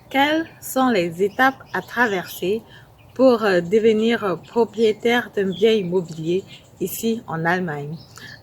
Quelles sont les étapes à traverser pour devenir propriétaire d'un bien immobilier ici en Allemagne?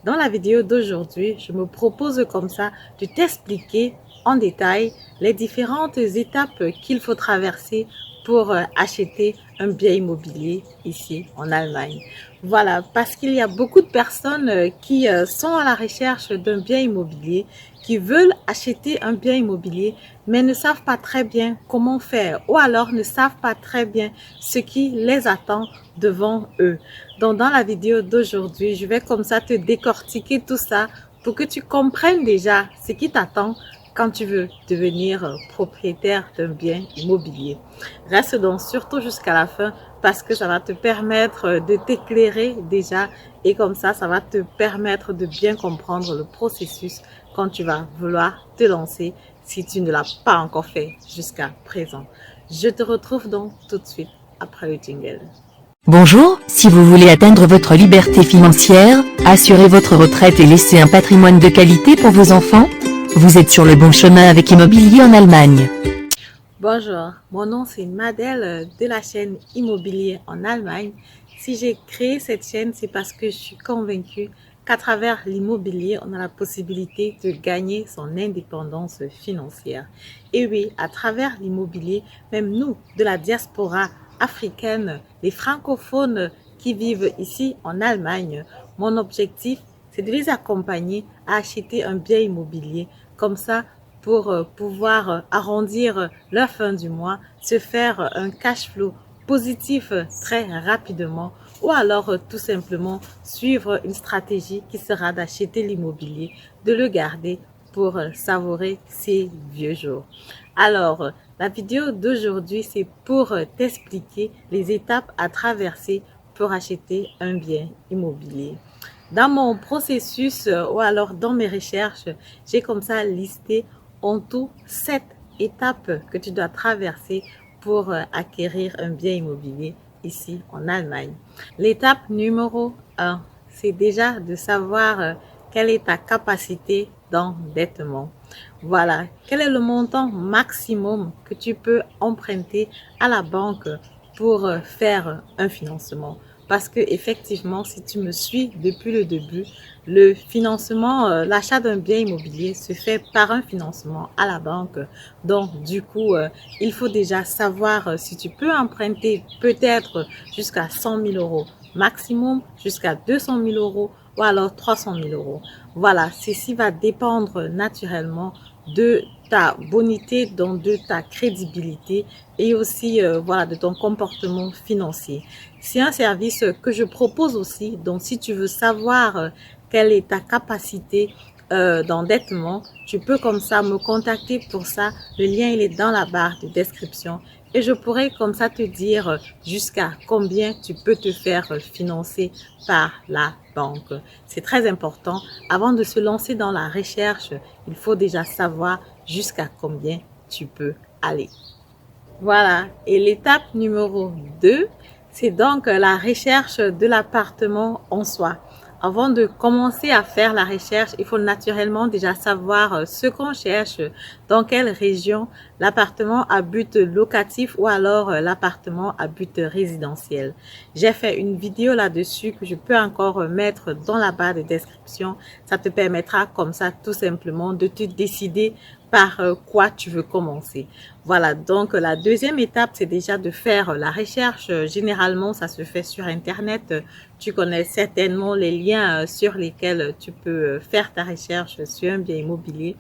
Dans la vidéo d'aujourd'hui, je me propose comme ça de t'expliquer en détail les différentes étapes qu'il faut traverser pour acheter un bien immobilier ici en Allemagne. Voilà, parce qu'il y a beaucoup de personnes qui sont à la recherche d'un bien immobilier, qui veulent acheter un bien immobilier, mais ne savent pas très bien comment faire ou alors ne savent pas très bien ce qui les attend devant eux. Donc, dans la vidéo d'aujourd'hui, je vais comme ça te décortiquer tout ça pour que tu comprennes déjà ce qui t'attend quand tu veux devenir propriétaire d'un bien immobilier. Reste donc surtout jusqu'à la fin parce que ça va te permettre de t'éclairer déjà et comme ça va te permettre de bien comprendre le processus quand tu vas vouloir te lancer si tu ne l'as pas encore fait jusqu'à présent. Je te retrouve donc tout de suite après le jingle. Bonjour, si vous voulez atteindre votre liberté financière, assurer votre retraite et laisser un patrimoine de qualité pour vos enfants, vous êtes sur le bon chemin avec Immobilier en Allemagne. Bonjour, mon nom c'est Madel de la chaîne Immobilier en Allemagne. Si j'ai créé cette chaîne, c'est parce que je suis convaincue qu'à travers l'immobilier, on a la possibilité de gagner son indépendance financière. Et oui, à travers l'immobilier, même nous, de la diaspora africaine, les francophones qui vivent ici en Allemagne, mon objectif, c'est de les accompagner à acheter un bien immobilier. Comme ça, pour pouvoir arrondir leur fin du mois, se faire un cash flow positif très rapidement ou alors tout simplement suivre une stratégie qui sera d'acheter l'immobilier, de le garder pour savourer ses vieux jours. Alors, la vidéo d'aujourd'hui, c'est pour t'expliquer les étapes à traverser pour acheter un bien immobilier. Dans mon processus ou alors dans mes recherches, j'ai comme ça listé en tout 7 étapes que tu dois traverser pour acquérir un bien immobilier ici en Allemagne. L'étape numéro 1, c'est déjà de savoir quelle est ta capacité d'endettement. Voilà, quel est le montant maximum que tu peux emprunter à la banque pour faire un financement. Parce que effectivement, si tu me suis depuis le début, le financement, l'achat d'un bien immobilier se fait par un financement à la banque. Donc, du coup, il faut déjà savoir si tu peux emprunter peut-être jusqu'à 100 000 euros maximum, jusqu'à 200 000 euros ou alors 300 000 euros. Voilà, ceci va dépendre naturellement de ta bonité, donc de ta crédibilité et aussi voilà, de ton comportement financier. C'est un service que je propose aussi, donc si tu veux savoir quelle est ta capacité d'endettement, tu peux comme ça me contacter pour ça. Le lien il est dans la barre de description et je pourrais comme ça te dire jusqu'à combien tu peux te faire financer par la banque. C'est très important. Avant de se lancer dans la recherche, il faut déjà savoir jusqu'à combien tu peux aller. Voilà, et l'étape numéro 2, c'est donc la recherche de l'appartement en soi. Avant de commencer à faire la recherche, il faut naturellement déjà savoir ce qu'on cherche, dans quelle région, l'appartement à but locatif ou alors l'appartement à but résidentiel. J'ai fait une vidéo là-dessus que je peux encore mettre dans la barre de description. Ça te permettra comme ça tout simplement de te décider par quoi tu veux commencer. Voilà, donc la deuxième étape, c'est déjà de faire la recherche. Généralement, ça se fait sur Internet. Tu connais certainement les liens sur lesquels tu peux faire ta recherche sur un bien immobilier.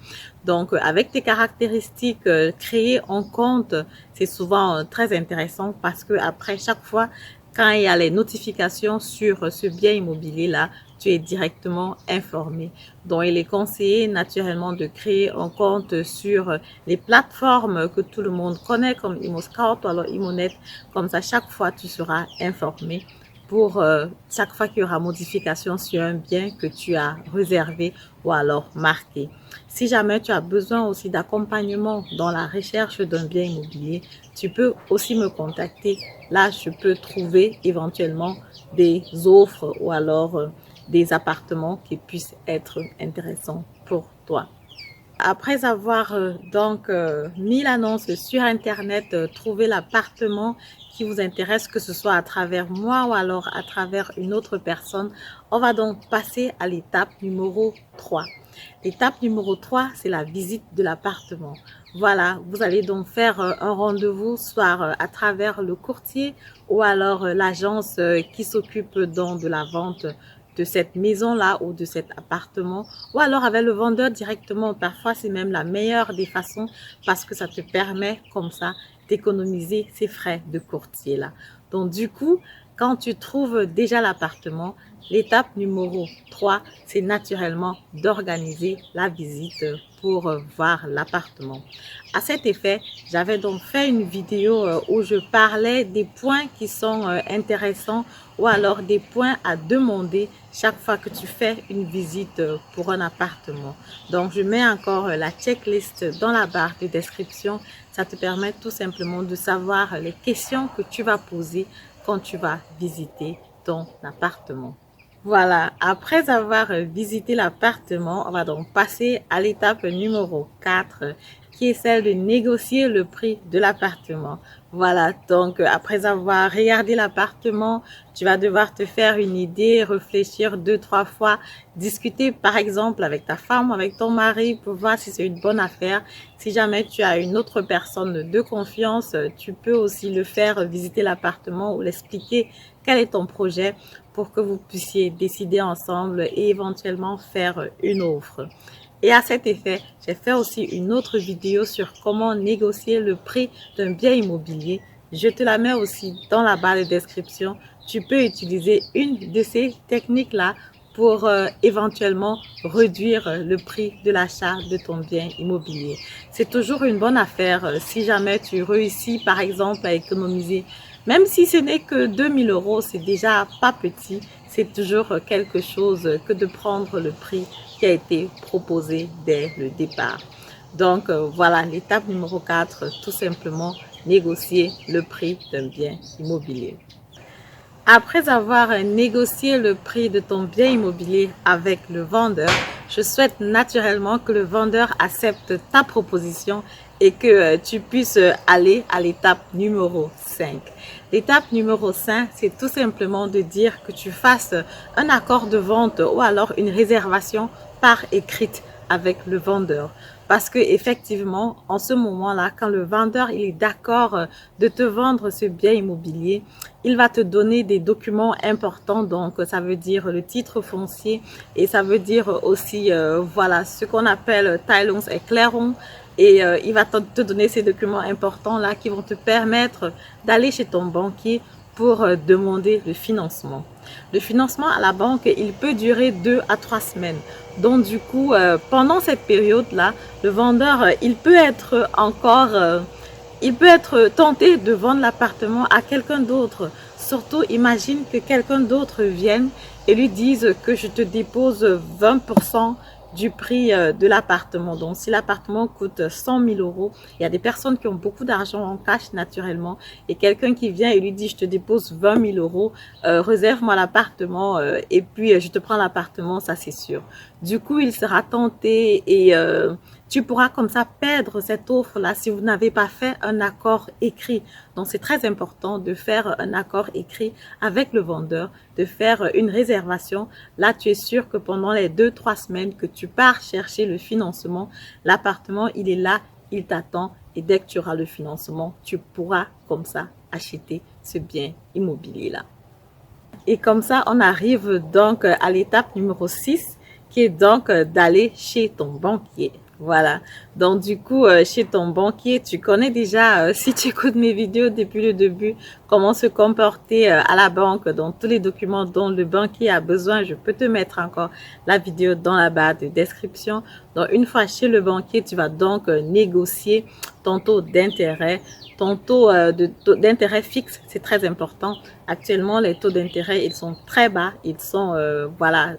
Donc, avec tes caractéristiques, créer un compte, c'est souvent très intéressant parce que après chaque fois, quand il y a les notifications sur ce bien immobilier-là, tu es directement informé. Donc, il est conseillé naturellement de créer un compte sur les plateformes que tout le monde connaît comme ImmoScout ou alors ImmoNet. Comme ça, chaque fois, tu seras informé pour chaque fois qu'il y aura modification sur un bien que tu as réservé ou alors marqué. Si jamais tu as besoin aussi d'accompagnement dans la recherche d'un bien immobilier, tu peux aussi me contacter. Là, je peux trouver éventuellement des offres ou alors des appartements qui puissent être intéressants pour toi. après avoir mis l'annonce sur Internet, trouvé l'appartement qui vous intéresse, que ce soit à travers moi ou alors à travers une autre personne, on va donc passer à l'étape numéro 3. L'étape numéro 3, c'est la visite de l'appartement. Voilà, vous allez donc faire un rendez-vous, soit à travers le courtier ou alors l'agence qui s'occupe donc de la vente de cette maison-là ou de cet appartement, ou alors avec le vendeur directement. Parfois, c'est même la meilleure des façons parce que ça te permet comme ça d'économiser ces frais de courtier-là. Donc, du coup, quand tu trouves déjà l'appartement, l'étape numéro 3, c'est naturellement d'organiser la visite pour voir l'appartement. À cet effet, j'avais donc fait une vidéo où je parlais des points qui sont intéressants ou alors des points à demander chaque fois que tu fais une visite pour un appartement. Donc, je mets encore la checklist dans la barre de description. Ça te permet tout simplement de savoir les questions que tu vas poser quand tu vas visiter ton appartement. Voilà, après avoir visité l'appartement, on va donc passer à l'étape numéro 4, qui est celle de négocier le prix de l'appartement. Voilà, donc après avoir regardé l'appartement, tu vas devoir te faire une idée, réfléchir 2-3 fois, discuter par exemple avec ta femme, avec ton mari pour voir si c'est une bonne affaire. Si jamais tu as une autre personne de confiance, tu peux aussi le faire visiter l'appartement ou l'expliquer quel est ton projet pour que vous puissiez décider ensemble et éventuellement faire une offre. Et à cet effet, j'ai fait aussi une autre vidéo sur comment négocier le prix d'un bien immobilier. Je te la mets aussi dans la barre de description. Tu peux utiliser une de ces techniques-là pour éventuellement réduire le prix de l'achat de ton bien immobilier. C'est toujours une bonne affaire si jamais tu réussis par exemple à économiser. Même si ce n'est que 2000 €, c'est déjà pas petit. C'est toujours quelque chose que de prendre le prix qui a été proposé dès le départ. Donc voilà, l'étape numéro 4, tout simplement négocier le prix d'un bien immobilier. Après avoir négocié le prix de ton bien immobilier avec le vendeur, je souhaite naturellement que le vendeur accepte ta proposition et que tu puisses aller à l'étape numéro 5. L'étape numéro 5, c'est tout simplement de dire que tu fasses un accord de vente ou alors une réservation par écrite avec le vendeur. Parce que effectivement, en ce moment-là, quand le vendeur il est d'accord de te vendre ce bien immobilier, il va te donner des documents importants. Donc, ça veut dire le titre foncier et ça veut dire aussi, voilà, ce qu'on appelle Teilungserklärung. Et il va te donner ces documents importants-là qui vont te permettre d'aller chez ton banquier pour demander le financement. Le financement à la banque, il peut durer 2 à 3 semaines. Donc du coup, pendant cette période-là, le vendeur, il peut être tenté de vendre l'appartement à quelqu'un d'autre. Surtout, imagine que quelqu'un d'autre vienne et lui dise que je te dépose 20% du prix de l'appartement. Donc, si l'appartement coûte 100 000 €, il y a des personnes qui ont beaucoup d'argent en cash naturellement et quelqu'un qui vient et lui dit je te dépose 20 000 €, réserve-moi l'appartement et puis je te prends l'appartement, ça c'est sûr. Du coup, il sera tenté et tu pourras comme ça perdre cette offre-là si vous n'avez pas fait un accord écrit. Donc, c'est très important de faire un accord écrit avec le vendeur, de faire une réservation. Là, tu es sûr que pendant les 2-3 semaines que tu pars chercher le financement, l'appartement, il est là, il t'attend. Et dès que tu auras le financement, tu pourras comme ça acheter ce bien immobilier-là. Et comme ça, on arrive donc à l'étape numéro 6, qui est donc d'aller chez ton banquier. Voilà, donc du coup, chez ton banquier, tu connais déjà, si tu écoutes mes vidéos depuis le début, comment se comporter à la banque, donc tous les documents dont le banquier a besoin, je peux te mettre encore la vidéo dans la barre de description. Donc une fois chez le banquier, tu vas donc négocier ton taux d'intérêt. Ton taux d'intérêt fixe, c'est très important. Actuellement, les taux d'intérêt, ils sont très bas, ils sont, voilà,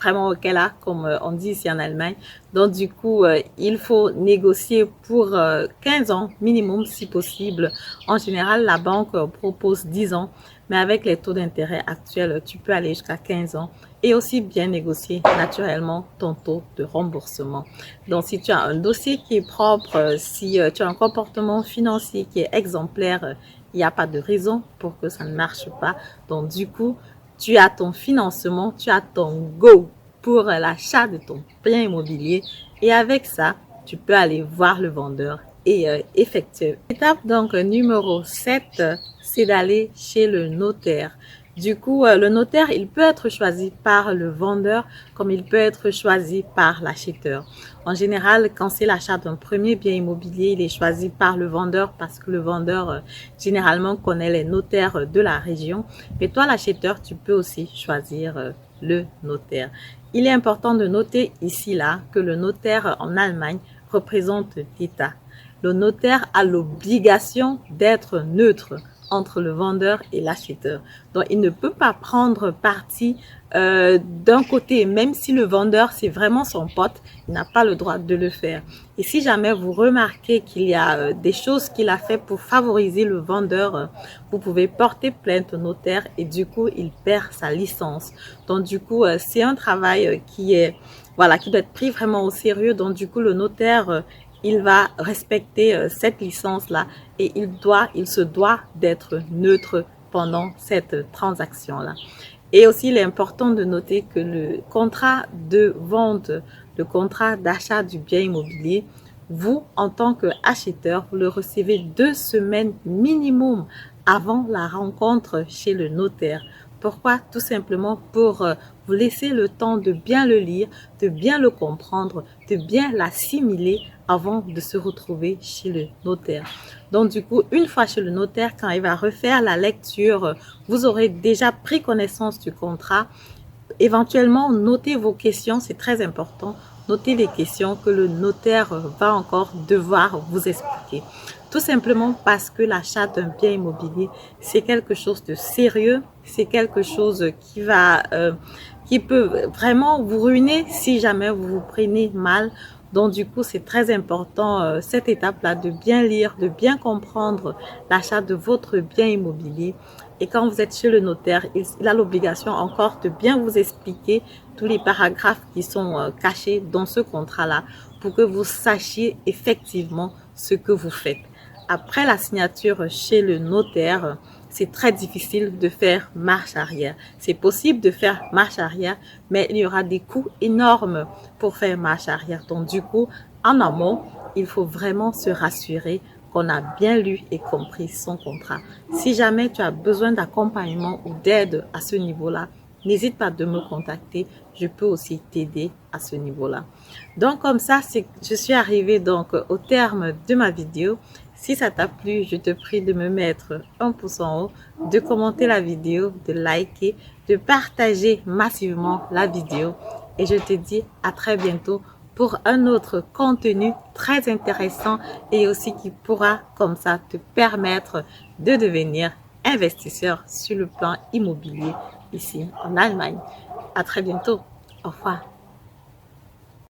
vraiment OK là, comme on dit ici en Allemagne. Donc du coup, il faut négocier pour 15 ans minimum si possible. En général, la banque propose 10 ans, mais avec les taux d'intérêt actuels, tu peux aller jusqu'à 15 ans et aussi bien négocier naturellement ton taux de remboursement. Donc si tu as un dossier qui est propre, si tu as un comportement financier qui est exemplaire, il n'y a pas de raison pour que ça ne marche pas. Donc du coup, tu as ton financement, tu as ton go pour l'achat de ton bien immobilier et avec ça, tu peux aller voir le vendeur et effectuer. Étape donc numéro 7, c'est d'aller chez le notaire. Du coup, le notaire, il peut être choisi par le vendeur comme il peut être choisi par l'acheteur. En général, quand c'est l'achat d'un premier bien immobilier, il est choisi par le vendeur parce que le vendeur, généralement, connaît les notaires de la région. Mais toi, l'acheteur, tu peux aussi choisir le notaire. Il est important de noter ici, là, que le notaire en Allemagne représente l'État. Le notaire a l'obligation d'être neutre entre le vendeur et l'acheteur. Donc, il ne peut pas prendre parti d'un côté, même si le vendeur, c'est vraiment son pote, il n'a pas le droit de le faire. Et si jamais vous remarquez qu'il y a des choses qu'il a fait pour favoriser le vendeur, vous pouvez porter plainte au notaire et du coup, il perd sa licence. Donc, du coup, c'est un travail qui est, voilà, qui doit être pris vraiment au sérieux. Donc, du coup, le notaire, il va respecter cette licence-là et il se doit d'être neutre pendant cette transaction-là. Et aussi, il est important de noter que le contrat de vente, le contrat d'achat du bien immobilier, vous, en tant qu'acheteur, vous le recevez 2 semaines minimum avant la rencontre chez le notaire. Pourquoi? Tout simplement pour vous laisser le temps de bien le lire, de bien le comprendre, de bien l'assimiler avant de se retrouver chez le notaire. Donc du coup, une fois chez le notaire, quand il va refaire la lecture, vous aurez déjà pris connaissance du contrat. Éventuellement, notez vos questions, c'est très important. Notez les questions que le notaire va encore devoir vous expliquer. Tout simplement parce que l'achat d'un bien immobilier, c'est quelque chose de sérieux, c'est quelque chose qui peut vraiment vous ruiner si jamais vous vous prenez mal. Donc du coup, c'est très important cette étape-là de bien lire, de bien comprendre l'achat de votre bien immobilier. Et quand vous êtes chez le notaire, il a l'obligation encore de bien vous expliquer tous les paragraphes qui sont cachés dans ce contrat-là pour que vous sachiez effectivement ce que vous faites. Après la signature chez le notaire, c'est très difficile de faire marche arrière. C'est possible de faire marche arrière, mais il y aura des coûts énormes pour faire marche arrière. Donc du coup, en amont, il faut vraiment se rassurer qu'on a bien lu et compris son contrat. Si jamais tu as besoin d'accompagnement ou d'aide à ce niveau-là, n'hésite pas de me contacter. Je peux aussi t'aider à ce niveau-là. Donc comme ça, je suis arrivée donc au terme de ma vidéo. Si ça t'a plu, je te prie de me mettre un pouce en haut, de commenter la vidéo, de liker, de partager massivement la vidéo. Et je te dis à très bientôt pour un autre contenu très intéressant et aussi qui pourra comme ça te permettre de devenir investisseur sur le plan immobilier ici en Allemagne. À très bientôt. Au revoir.